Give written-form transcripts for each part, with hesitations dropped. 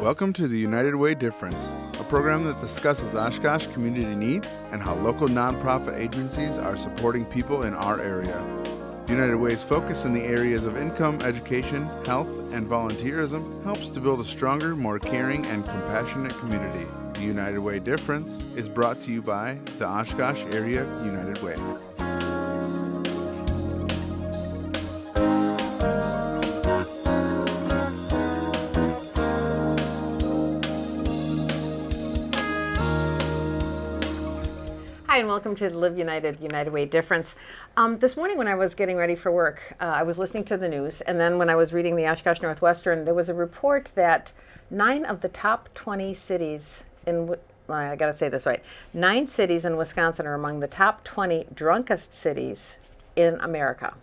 Welcome to the United Way Difference, a program that discusses Oshkosh community needs and how local nonprofit agencies are supporting people in our area. United Way's focus in the areas of income, education, health, and volunteerism helps to build a stronger, more caring, and compassionate community. The United Way Difference is brought to you by the Oshkosh Area United Way. Hi, and welcome to the Live United, United Way Difference. This morning when I was getting ready for work, I was listening to the news, and then when I was reading the Oshkosh Northwestern, there was a report that 9 of the top 20 cities in, I gotta say this right, 9 cities in Wisconsin are among the top 20 drunkest cities in America.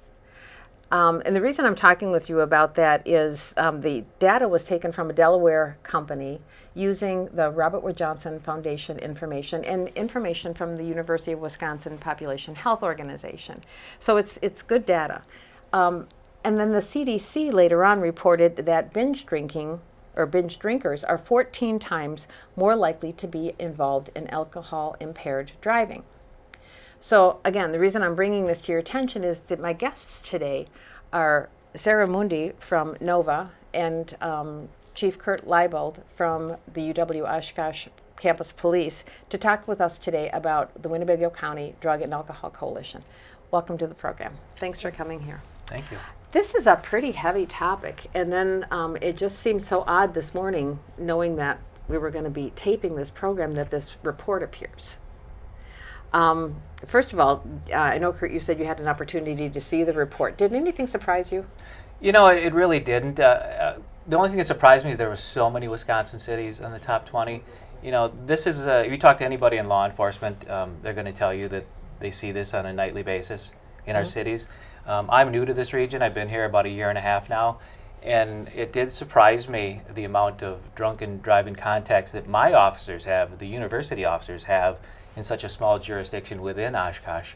And the reason I'm talking with you about that is the data was taken from a Delaware company using the Robert Wood Johnson Foundation information and information from the University of Wisconsin Population Health Organization. So it's good data. And then the CDC later on reported that binge drinking or binge drinkers are 14 times more likely to be involved in alcohol-impaired driving. So again, the reason I'm bringing this to your attention is that my guests today are Sarah Mundi from NOVA and Chief Kurt Leibold from the UW Oshkosh Campus Police to talk with us today about the Winnebago County Drug and Alcohol Coalition. Welcome to the program. Thanks for coming here. Thank you. This is a pretty heavy topic, and then it just seemed so odd this morning knowing that we were going to be taping this program that this report appears. First of all, I know, Kurt, you said you had an opportunity to see the report. Did anything surprise you? You know, it really didn't. The only thing that surprised me is there were so many Wisconsin cities in the top 20. You know, this is, if you talk to anybody in law enforcement, they're going to tell you that they see this on a nightly basis in our cities. I'm new to this region. I've been here about a year and a half now. And it did surprise me the amount of drunken driving contacts that my officers have, the university officers have, in such a small jurisdiction within Oshkosh.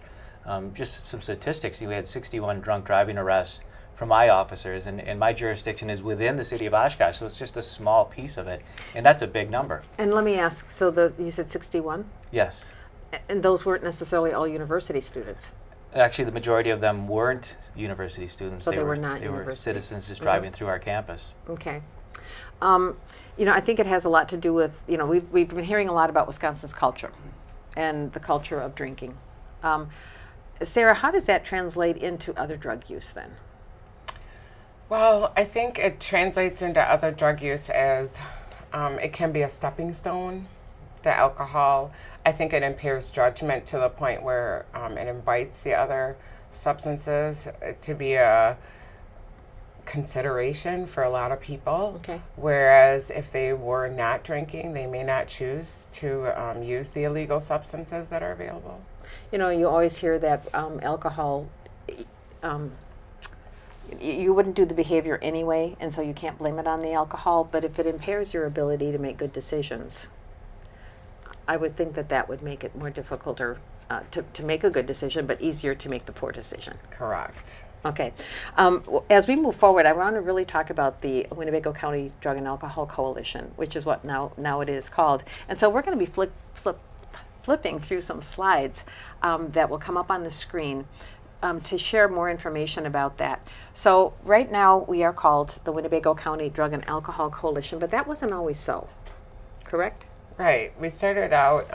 Just some statistics, we had 61 drunk driving arrests from my officers, and my jurisdiction is within the city of Oshkosh, so it's just a small piece of it, and that's a big number. And let me ask, so you said 61? Yes. And those weren't necessarily all university students? Actually, the majority of them weren't university students. So they were not They university. were citizens just driving through our campus. Okay. You know, I think it has a lot to do with, you know, we've been hearing a lot about Wisconsin's culture and the culture of drinking. Sarah, how does that translate into other drug use then? Well, I think it translates into other drug use as it can be a stepping stone, the alcohol. I think it impairs judgment to the point where it invites the other substances to be a consideration for a lot of people. Okay. Whereas if they were not drinking, they may not choose to use the illegal substances that are available. You know, you always hear that alcohol, you wouldn't do the behavior anyway, and so you can't blame it on the alcohol, but if it impairs your ability to make good decisions, I would think that that would make it more difficult or to make a good decision, but easier to make the poor decision. Correct. Okay. As we move forward, I want to really talk about the Winnebago County Drug and Alcohol Coalition, which is what now it is called. And so we're going to be flipping through some slides that will come up on the screen to share more information about that. So right now we are called the Winnebago County Drug and Alcohol Coalition, but that wasn't always so, correct? Right. We started out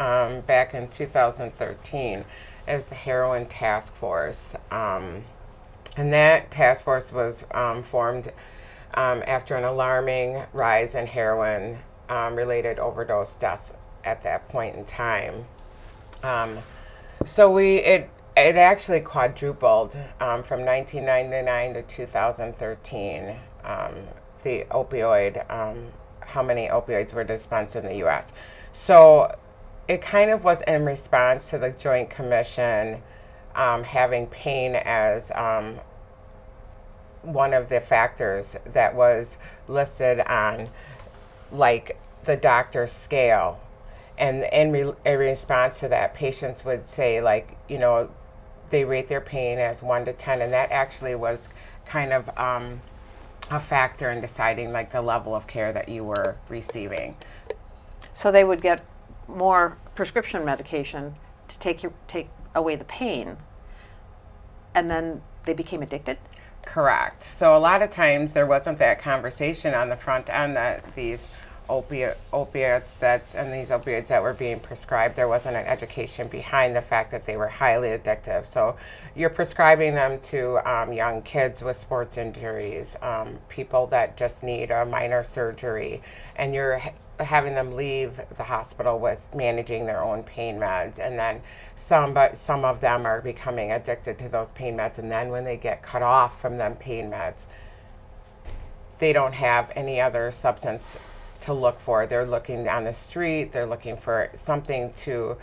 back in 2013 as the Heroin Task Force. And that task force was formed after an alarming rise in heroin related overdose deaths at that point in time. So it actually quadrupled from 1999 to 2013, the opioid, how many opioids were dispensed in the U.S. So it kind of was in response to the Joint Commission having pain as one of the factors that was listed on, like, the doctor's scale. And in response to that, patients would say, like, you know, they rate their pain as 1 to 10, and that actually was kind of a factor in deciding like the level of care that you were receiving. So they would get more prescription medication to take away the pain, and then they became addicted? Correct. So a lot of times there wasn't that conversation on the front end that these opiates and these opioids that were being prescribed, there wasn't an education behind the fact that they were highly addictive. So you're prescribing them to young kids with sports injuries, people that just need a minor surgery, and you're having them leave the hospital with managing their own pain meds, and then some of them are becoming addicted to those pain meds, and then when they get cut off from them pain meds, they don't have any other substance to look for. They're looking on the street, they're looking for something to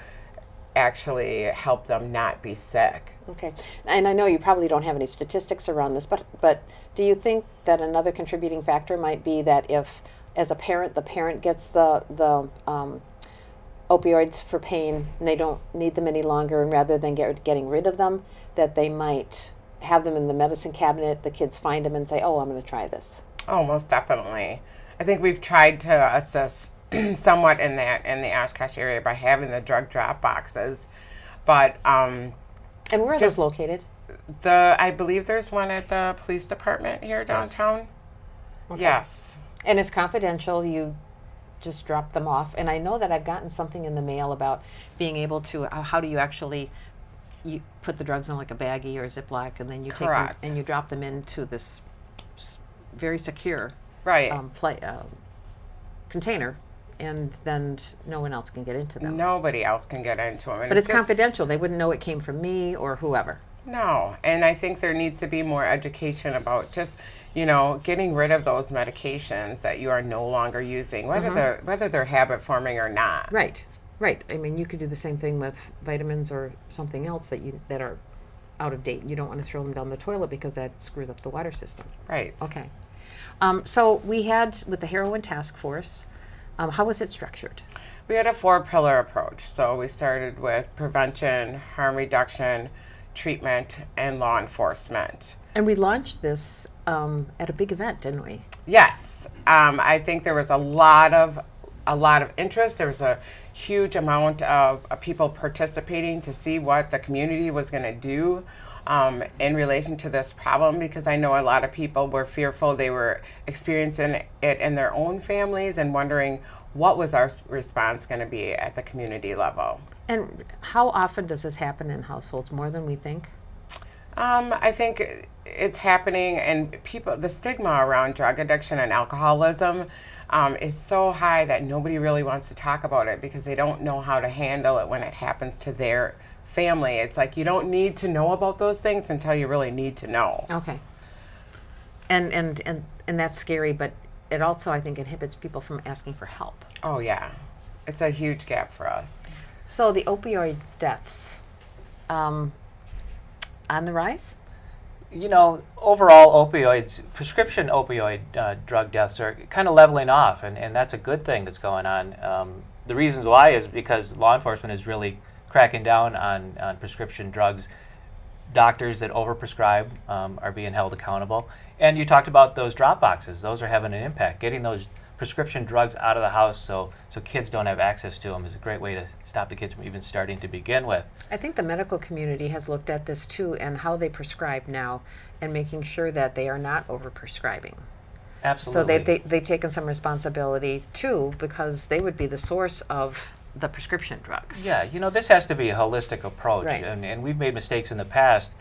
actually help them not be sick. Okay. And I know you probably don't have any statistics around this, but do you think that another contributing factor might be that if, as a parent, the parent gets the opioids for pain and they don't need them any longer, and rather than getting rid of them, that they might have them in the medicine cabinet, the kids find them and say, oh, I'm going to try this? Oh, most definitely. I think we've tried to assist somewhat in the Oshkosh area by having the drug drop boxes, but and where are those located? I believe there's one at the police department here downtown. Okay. Yes. And it's confidential. You just drop them off. And I know that I've gotten something in the mail about being able to. How do you actually? You put the drugs in like a baggie or a Ziploc, and then you take them and you drop them into this very secure container, and then no one else can get into them. Nobody else can get into them. And But it's confidential. They wouldn't know it came from me or whoever. No, and I think there needs to be more education about just, getting rid of those medications that you are no longer using, whether they're habit forming or not. Right. I mean, you could do the same thing with vitamins or something else that are out of date. You don't want to throw them down the toilet because that screws up the water system. Right. Okay. So we had, with the heroin task force, how was it structured? We had a 4-pillar approach. So we started with prevention, harm reduction, treatment, and law enforcement. And we launched this at a big event, didn't we? Yes. I think there was a lot of interest. There was a huge amount of people participating to see what the community was going to do in relation to this problem, because I know a lot of people were fearful. They were experiencing it in their own families and wondering what was our response going to be at the community level. And how often does this happen in households? More than we think? I think it's happening, and the stigma around drug addiction and alcoholism is so high that nobody really wants to talk about it because they don't know how to handle it when it happens to their family. It's like you don't need to know about those things until you really need to know. Okay. And that's scary, but it also, I think, inhibits people from asking for help. Oh yeah, it's a huge gap for us. So the opioid deaths, on the rise? Overall prescription opioid drug deaths are kind of leveling off, and that's a good thing that's going on. The reasons why is because law enforcement is really cracking down on prescription drugs. Doctors that overprescribe are being held accountable. And you talked about those drop boxes. Those are having an impact. Getting those prescription drugs out of the house so kids don't have access to them is a great way to stop the kids from even starting to begin with. I think the medical community has looked at this too, and how they prescribe now, and making sure that they are not overprescribing. Absolutely. So they've taken some responsibility too, because they would be the source of the prescription drugs. Yeah, this has to be a holistic approach. Right. And we've made mistakes in the past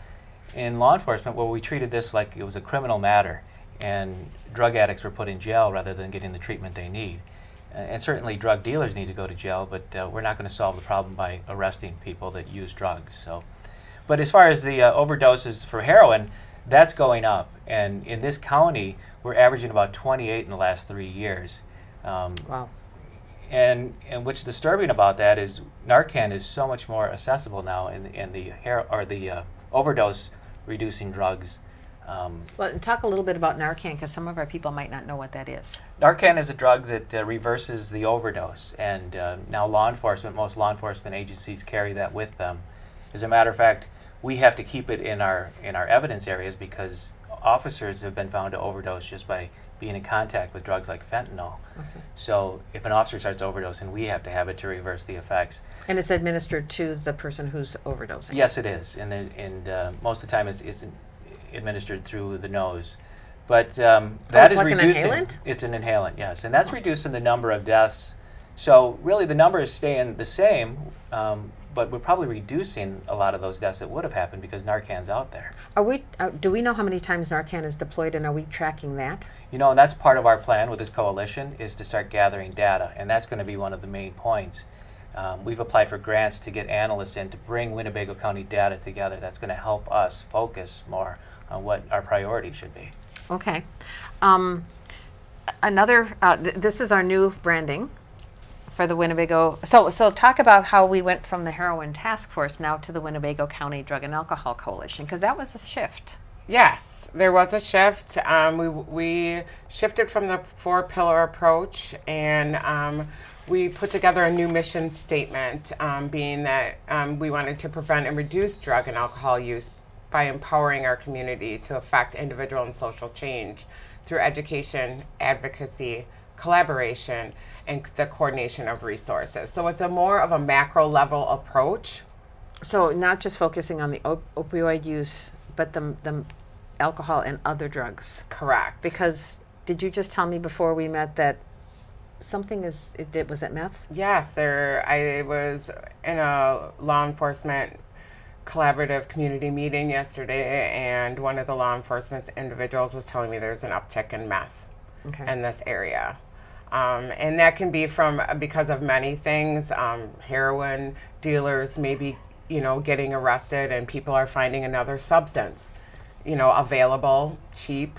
in law enforcement where we treated this like it was a criminal matter, and drug addicts were put in jail rather than getting the treatment they need. And certainly drug dealers need to go to jail, but we're not going to solve the problem by arresting people that use drugs. But as far as the overdoses for heroin, that's going up. And in this county, we're averaging about 28 in the last 3 years. Wow. And what's disturbing about that is Narcan is so much more accessible now in the overdose reducing drugs. Well, and talk a little bit about Narcan, because some of our people might not know what that is. Narcan is a drug that reverses the overdose, and now most law enforcement agencies carry that with them. As a matter of fact, we have to keep it in our evidence areas because officers have been found to overdose just by being in contact with drugs like fentanyl. So if an officer starts overdosing, we have to have it to reverse the effects. And it's administered to the person who's overdosing. Yes, it is, and most of the time it's administered through the nose. But that it's is like an reducing. inhalant? It's an inhalant, yes, and that's reducing the number of deaths. So really, the numbers staying the same, but we're probably reducing a lot of those deaths that would have happened because Narcan's out there. Are we? Do we know how many times Narcan is deployed, and are we tracking that? You know, and that's part of our plan with this coalition is to start gathering data, and that's going to be one of the main points. We've applied for grants to get analysts in to bring Winnebago County data together. That's going to help us focus more on what our priorities should be. Okay. This is our new branding for the Winnebago. So talk about how we went from the heroin task force now to the Winnebago County Drug and Alcohol Coalition, because that was a shift. Yes, there was a shift. We shifted from the 4-pillar approach, and we put together a new mission statement, being that we wanted to prevent and reduce drug and alcohol use by empowering our community to affect individual and social change through education, advocacy, collaboration, and the coordination of resources. So it's a more of a macro level approach. So not just focusing on the opioid use, but the alcohol and other drugs. Correct. Because did you just tell me before we met that something was it meth? Yes, I was in a law enforcement collaborative community meeting yesterday, and one of the law enforcement individuals was telling me there's an uptick in meth in this area. And that can be because of many things. Heroin dealers maybe, getting arrested, and people are finding another substance, available, cheap,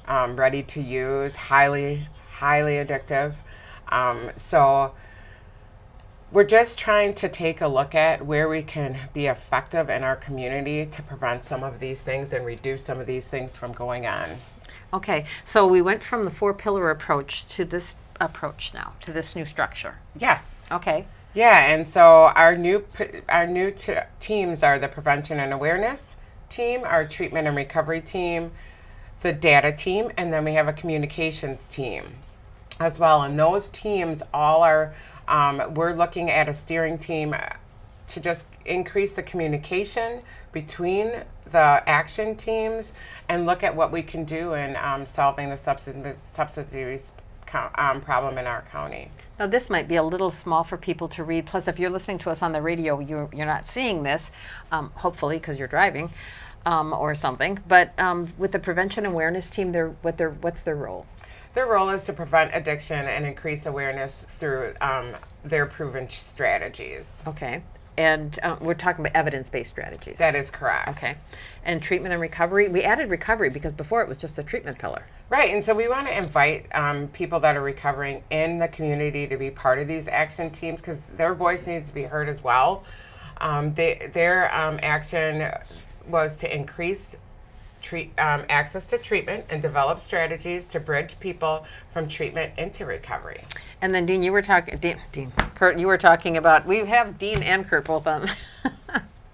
ready to use, highly addictive. So we're just trying to take a look at where we can be effective in our community to prevent some of these things and reduce some of these things from going on. Okay, so we went from the 4-pillar approach to this approach now, to this new structure. Yes. Okay. Yeah, and so our new teams are the prevention and awareness team, our treatment and recovery team, the data team, and then we have a communications team as well. And those teams all are, we're looking at a steering team to just increase the communication between the action teams and look at what we can do in solving the substance use problem in our county. Now, this might be a little small for people to read. Plus, if you're listening to us on the radio, you're not seeing this, hopefully, because you're driving or something. But with the prevention awareness team, what's their role? Their role is to prevent addiction and increase awareness through their proven strategies. Okay. And we're talking about evidence-based strategies. That is correct. Okay. And treatment and recovery. We added recovery because before it was just the treatment pillar. Right, and so we want to invite people that are recovering in the community to be part of these action teams because their voice needs to be heard as well. Their action was to increase access to treatment and develop strategies to bridge people from treatment into recovery. And then Dean, you were talking, Kurt, you were talking about, we have Dean and Kurt both on.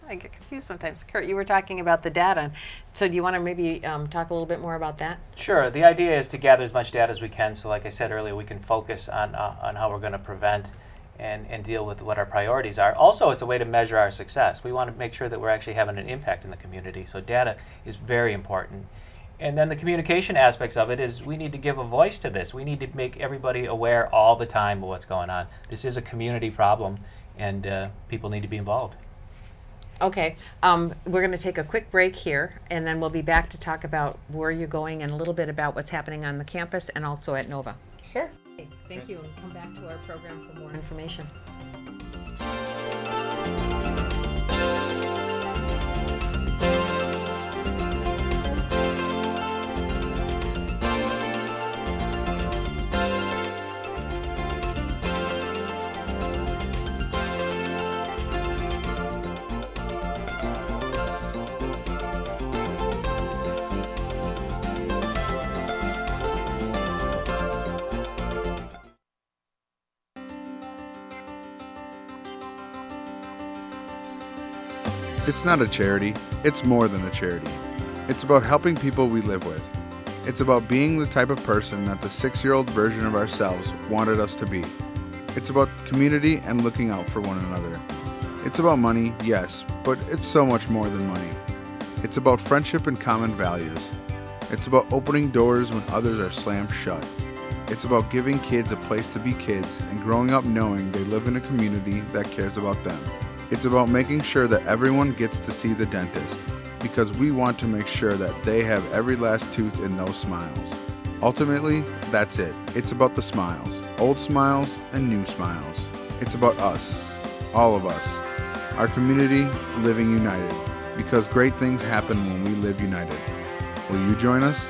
I get confused sometimes. Kurt, you were talking about the data. So do you want to maybe talk a little bit more about that? Sure. The idea is to gather as much data as we can. So like I said earlier, we can focus on how we're going to prevent and deal with what our priorities are. Also, it's a way to measure our success. We want to make sure that we're actually having an impact in the community. So data is very important. And then the communication aspects of it is we need to give a voice to this. We need to make everybody aware all the time of what's going on. This is a community problem, and people need to be involved. Okay, we're going to take a quick break here, and then we'll be back to talk about where you're going and a little bit about what's happening on the campus and also at Nova. Sure. Okay, thank you, and come back to our program for more information. It's not a charity, it's more than a charity. It's about helping people we live with. It's about being the type of person that the 6-year-old version of ourselves wanted us to be. It's about community and looking out for one another. It's about money, yes, but it's so much more than money. It's about friendship and common values. It's about opening doors when others are slammed shut. It's about giving kids a place to be kids and growing up knowing they live in a community that cares about them. It's about making sure that everyone gets to see the dentist, because we want to make sure that they have every last tooth in those smiles. Ultimately, that's it. It's about the smiles, old smiles and new smiles. It's about us, all of us, our community living united, because great things happen when we live united. Will you join us?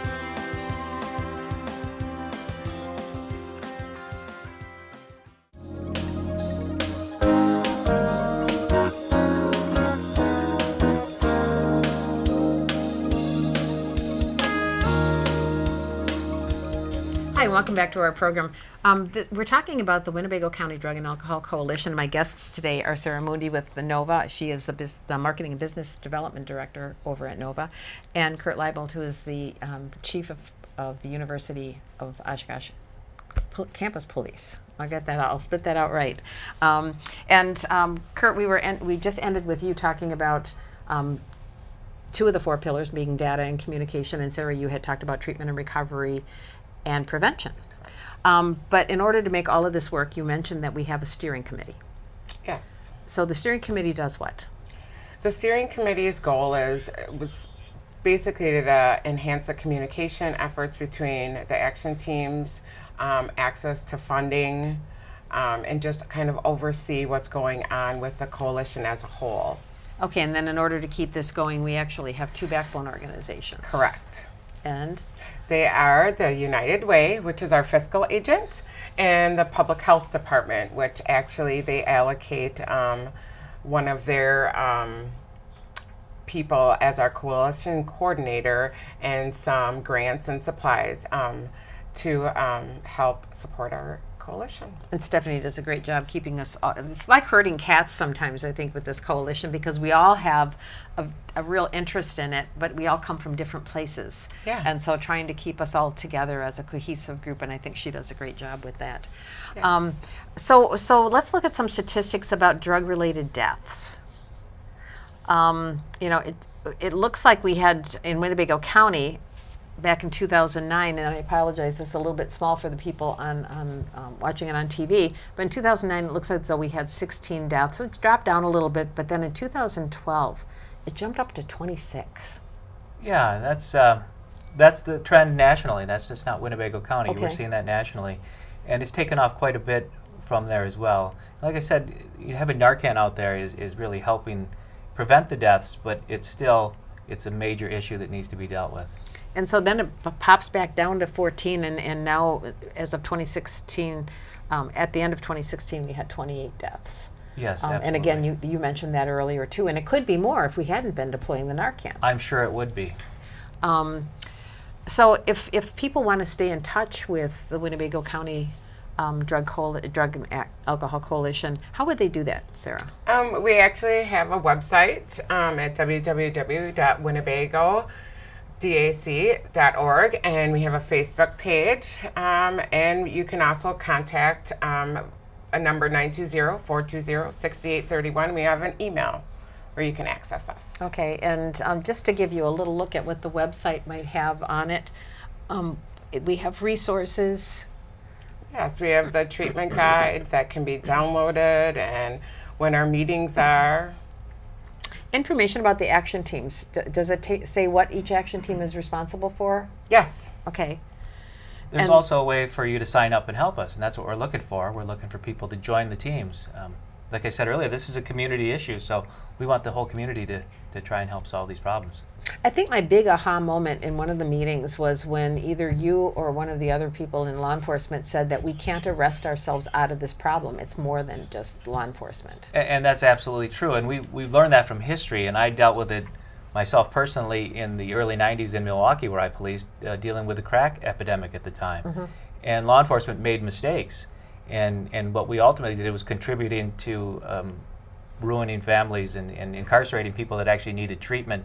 Hi, welcome back to our program. We're talking about the Winnebago County Drug and Alcohol Coalition. My guests today are Sarah Moondy with the Nova. She is the Marketing and Business Development Director over at Nova, and Kurt Leibold, who is the Chief of the University of Oshkosh Campus Police. I'll get that out. I'll spit that out right. Kurt, we just ended with you talking about two of the 4 pillars being data and communication, and Sarah, you had talked about treatment and recovery and prevention. But in order to make all of this work, you mentioned that we have a steering committee. Yes. So the steering committee does what? The steering committee's goal was basically to enhance the communication efforts between the action teams, access to funding, and just kind of oversee what's going on with the coalition as a whole. Okay, and then in order to keep this going, we actually have 2 backbone organizations. Correct. And? They are the United Way, which is our fiscal agent, and the Public Health Department, which actually they allocate one of their people as our coalition coordinator and some grants and supplies to help support our coalition. And Stephanie does a great job keeping us all, it's like herding cats sometimes, I think, with this coalition, because we all have a real interest in it, but we all come from different places. Yes. And so trying to keep us all together as a cohesive group, and I think she does a great job with that. Yes. So let's look at some statistics about drug-related deaths. It looks like we had in Winnebago County back in 2009, and I apologize, this is a little bit small for the people on watching it on TV, but in 2009 it looks as though we had 16 deaths. It dropped down a little bit, but then in 2012 it jumped up to 26. Yeah, that's the trend nationally. That's just not Winnebago County. Okay. We're seeing that nationally, and it's taken off quite a bit from there as well. Like I said, having Narcan out there is really helping prevent the deaths, but it's a major issue that needs to be dealt with. And so then it pops back down to 14, and now as of 2016, at the end of 2016, we had 28 deaths. Yes, and again, you mentioned that earlier too, and it could be more if we hadn't been deploying the Narcan. I'm sure it would be. So if people want to stay in touch with the Winnebago County Drug and Alcohol Coalition, how would they do that, Sarah? We actually have a website at www.winnebagodac.org, and we have a Facebook page, and you can also contact a number 920-420-6831. We have an email where you can access us. Okay, and just to give you a little look at what the website might have on it, we have resources. Yes, we have the treatment guide that can be downloaded and when our meetings are. Information about the action teams. Does it say what each action team is responsible for? Yes. Okay. There's And- also a way for you to sign up and help us, and that's what we're looking for. We're looking for people to join the teams. Like I said earlier, this is a community issue, so we want the whole community to try and help solve these problems. I think my big aha moment in one of the meetings was when either you or one of the other people in law enforcement said that we can't arrest ourselves out of this problem. It's more than just law enforcement. And that's absolutely true, and we've learned that from history, and I dealt with it myself personally in the early 90s in Milwaukee, where I policed, dealing with the crack epidemic at the time. Mm-hmm. And law enforcement made mistakes, and what we ultimately did was contributing to ruining families and incarcerating people that actually needed treatment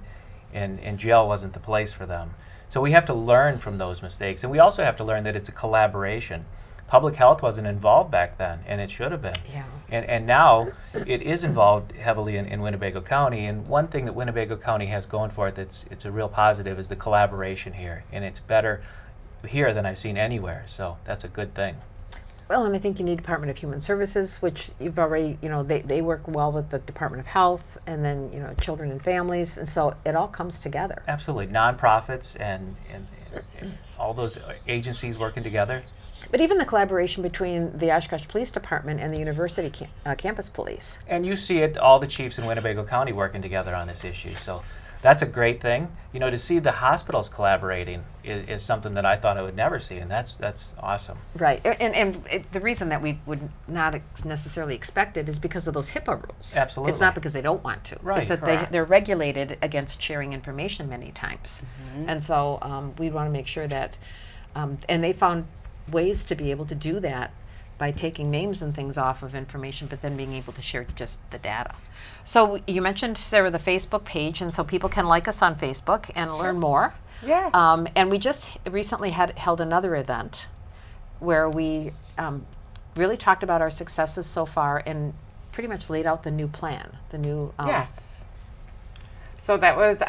and jail wasn't the place for them. So we have to learn from those mistakes, and we also have to learn that it's a collaboration. Public health wasn't involved back then, and it should have been. Yeah. And now it is involved heavily in Winnebago County. And one thing that Winnebago County has going for it it's a real positive is the collaboration here. And it's better here than I've seen anywhere. So that's a good thing. Well, and I think you need Department of Human Services, which you've already, they work well with the Department of Health, and then, Children and Families, and so it all comes together. Absolutely. Nonprofits and all those agencies working together. But even the collaboration between the Oshkosh Police Department and the University Campus Police. And you see it, all the chiefs in Winnebago County working together on this issue. So that's a great thing. To see the hospitals collaborating is something that I thought I would never see, and that's awesome. Right. And the reason that we would not necessarily expect it is because of those HIPAA rules. Absolutely. It's not because they don't want to. Right. It's that they're regulated against sharing information many times. Mm-hmm. And so we want to make sure that, and they found ways to be able to do that by taking names and things off of information, but then being able to share just the data. So you mentioned, Sarah, the Facebook page, and so people can like us on Facebook and learn more. Yes. And we just recently held another event where we really talked about our successes so far and pretty much laid out the new plan, the new... Yes. So that was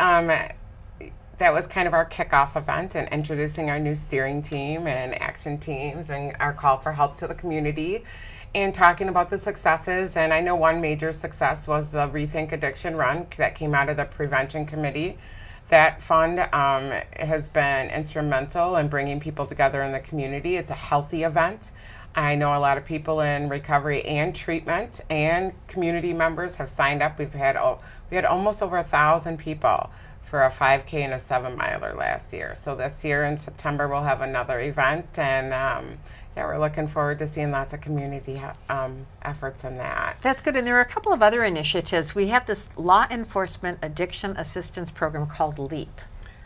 kind of our kickoff event and introducing our new steering team and action teams and our call for help to the community and talking about the successes. And I know one major success was the Rethink Addiction Run that came out of the Prevention Committee. That fund has been instrumental in bringing people together in the community. It's a healthy event. I know a lot of people in recovery and treatment and community members have signed up. We had almost over 1,000 people for a 5K and a 7-miler last year. So this year in September we'll have another event, and we're looking forward to seeing lots of community efforts in that. That's good. And there are a couple of other initiatives. We have this Law Enforcement Addiction Assistance Program called LEAP.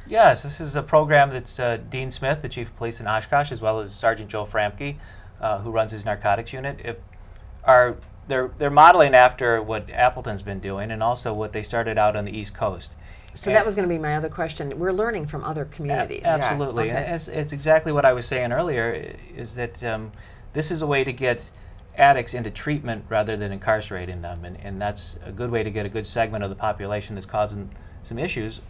Yes, this is a program that's Dean Smith, the Chief of Police in Oshkosh, as well as Sergeant Joe Framke, who runs his narcotics unit. They're modeling after what Appleton's been doing and also what they started out on the East Coast. So that was going to be my other question. We're learning from other communities. Absolutely. Yes. And it's exactly what I was saying earlier, is that this is a way to get addicts into treatment rather than incarcerating them. And that's a good way to get a good segment of the population that's causing some issues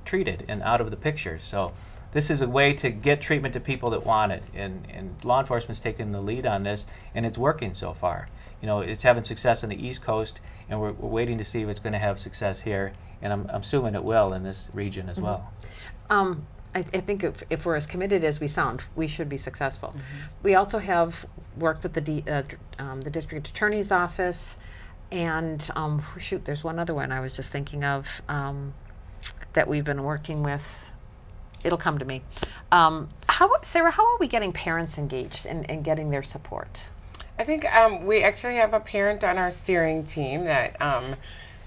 treated and out of the picture. So this is a way to get treatment to people that want it. And law enforcement's taken the lead on this, and it's working so far. It's having success on the East Coast, and we're waiting to see if it's going to have success here. And I'm assuming it will in this region as well. I think if we're as committed as we sound, we should be successful. Mm-hmm. We also have worked with the District Attorney's Office, and there's one other one I was just thinking of that we've been working with. It'll come to me. Sarah, how are we getting parents engaged and getting their support? I think we actually have a parent on our steering team that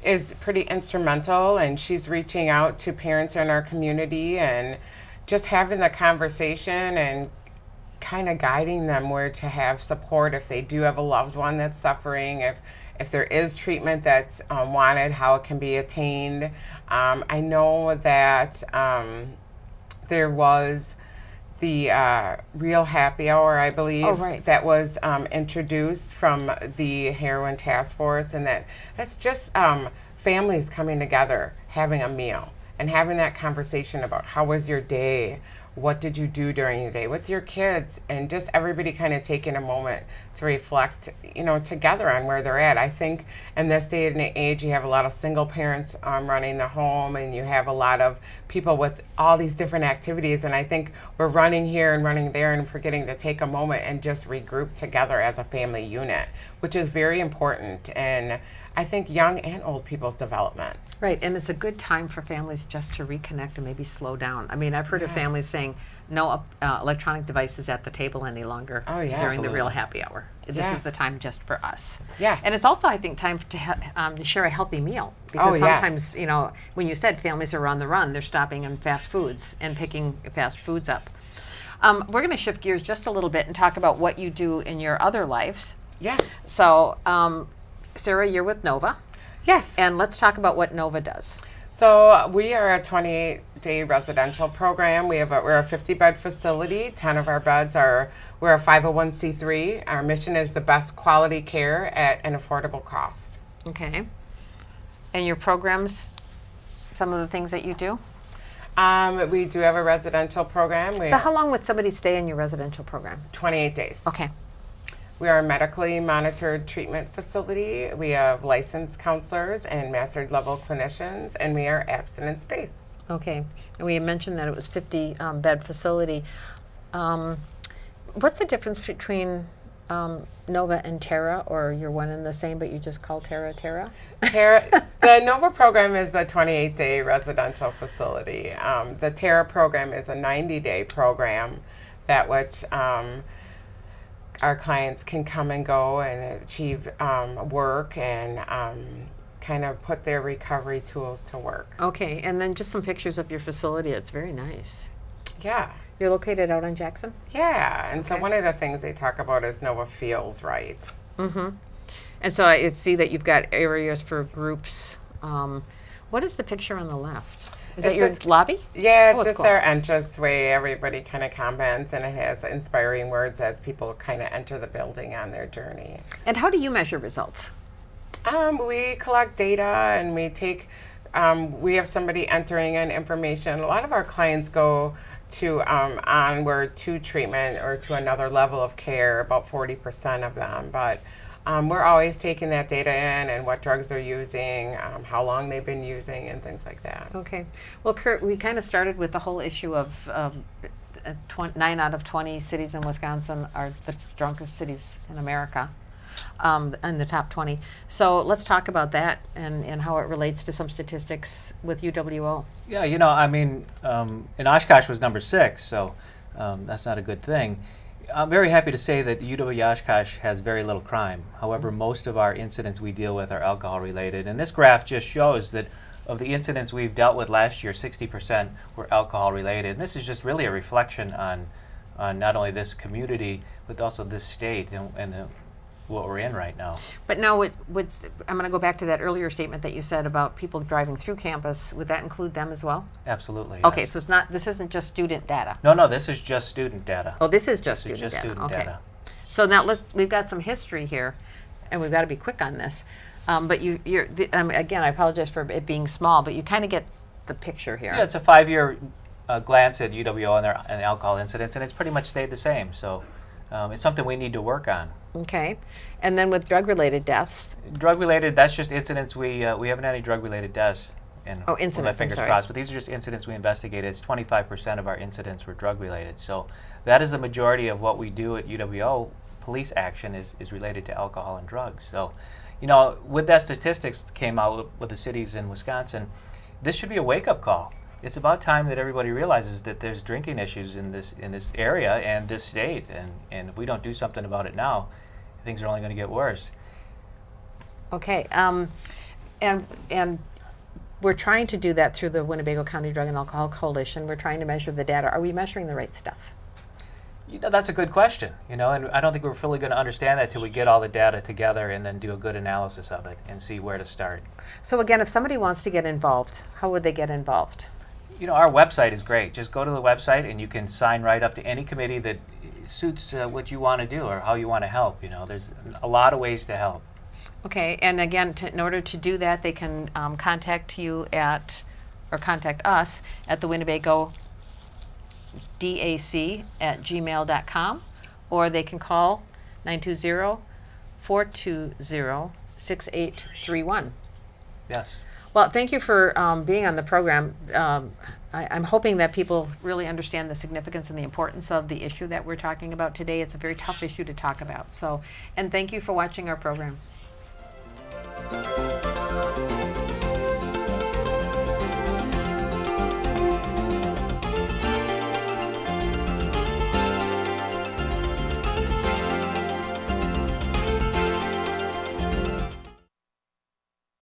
is pretty instrumental, and she's reaching out to parents in our community and just having the conversation and kind of guiding them where to have support if they do have a loved one that's suffering, if there is treatment that's wanted, how it can be attained. I know that there was the Real Happy Hour, I believe, that was introduced from the Heroin Task Force, and that's just families coming together, having a meal, and having that conversation about how was your day, what did you do during the day with your kids, and just everybody kind of taking a moment to reflect, together on where they're at. I think in this day and age, you have a lot of single parents running the home, and you have a lot of people with all these different activities, and I think we're running here and running there and forgetting to take a moment and just regroup together as a family unit, which is very important in, I think, young and old people's development. Right, and it's a good time for families just to reconnect and maybe slow down. I mean, I've heard of families saying no electronic devices at the table any longer during the Real Happy Hour. This is the time just for us. Yes. And it's also, I think, time to share a healty meal. Because sometimes, when you said families are on the run, they're stopping in fast foods and picking fast foods up. We're going to shift gears just a little bit and talk about what you do in your other lives. Yes. So, Sarah, you're with Nova. Yes. And let's talk about what Nova does. So we are a 28-day residential program. We're a 50-bed facility. 10 of our beds we're a 501c3. Our mission is the best quality care at an affordable cost. Okay. And your programs, some of the things that you do? We do have a residential program. So how long would somebody stay in your residential program? 28 days. Okay. We are a medically monitored treatment facility. We have licensed counselors and mastered level clinicians, and we are abstinence-based. Okay. And we had mentioned that it was 50-bed facility. What's the difference between Nova and Terra, or you're one and the same, but you just call Terra? The Nova program is the 28-day residential facility. The Terra program is a 90-day program that which our clients can come and go and achieve work and kind of put their recovery tools to work. Okay, and then just some pictures of your facility. It's very nice. Yeah. You're located out on Jackson? Yeah, and so Okay. one of the things they talk about is Nova feels right. Mm-hmm. And so I see that you've got areas for groups. What is the picture on the left? Is that It's your just- lobby? Yeah, Oh, it's it's just cool. our entranceway. Everybody kind of comments, and it has inspiring words as people kind of enter the building on their journey. And how do you measure results? We collect data, and we take. We have somebody entering in information. A lot of our clients go to onward to treatment or to another level of care. About 40% of them, but. We're always taking that data in and what drugs they're using, how long they've been using, and things like that. Okay. Well, Kurt, we kind of started with the whole issue of 9 out of 20 cities in Wisconsin are the drunkest cities in America, in the top 20. So let's talk about that and how it relates to some statistics with UWO. Yeah, I mean, and Oshkosh was number 6, so that's not a good thing. I'm very happy to say that UW Oshkosh has very little crime. However, most of our incidents we deal with are alcohol related. And this graph just shows that of the incidents we've dealt with last year, 60% were alcohol related. And this is just really a reflection on not only this community, but also this state and what we're in right now. But now, I'm going to go back to that earlier statement that you said about people driving through campus. Would that include them as well? Absolutely. Okay, yes. so this isn't just student data. No, this is just student data. Oh, this is just This is student just data. student Okay. data. So now we've got some history here, and we've got to be quick on this. But again, I apologize for it being small, but you kind of get the picture here. Yeah, it's a 5-year glance at UWO and alcohol incidents, and it's pretty much stayed the same. So it's something we need to work on. Okay. And then with drug-related deaths. Drug-related, that's just incidents we haven't had any drug-related deaths. And Oh, with my incidents, I'm fingers sorry. crossed, but these are just incidents we investigated. It's 25% of our incidents were drug-related. So that is the majority of what we do at UWO. Police action is related to alcohol and drugs. So, with that statistics came out with the cities in Wisconsin, this should be a wake-up call. It's about time that everybody realizes that there's drinking issues in this area and this state, and if we don't do something about it now, things are only going to get worse. Okay. And we're trying to do that through the Winnebago County Drug and Alcohol Coalition. We're trying to measure the data. Are we measuring the right stuff? That's a good question, and I don't think we're fully going to understand that till we get all the data together and then do a good analysis of it and see where to start. So again, if somebody wants to get involved, how would they get involved? Our website is great. Just go to the website and you can sign right up to any committee that suits what you want to do or how you want to help. There's a lot of ways to help. Okay, and again, in order to do that, they can contact us at the Winnebago DAC@gmail.com, or they can call 920-420-6831. Yes. Well, thank you for being on the program. I'm hoping that people really understand the significance and the importance of the issue that we're talking about today. It's a very tough issue to talk about. And thank you for watching our program.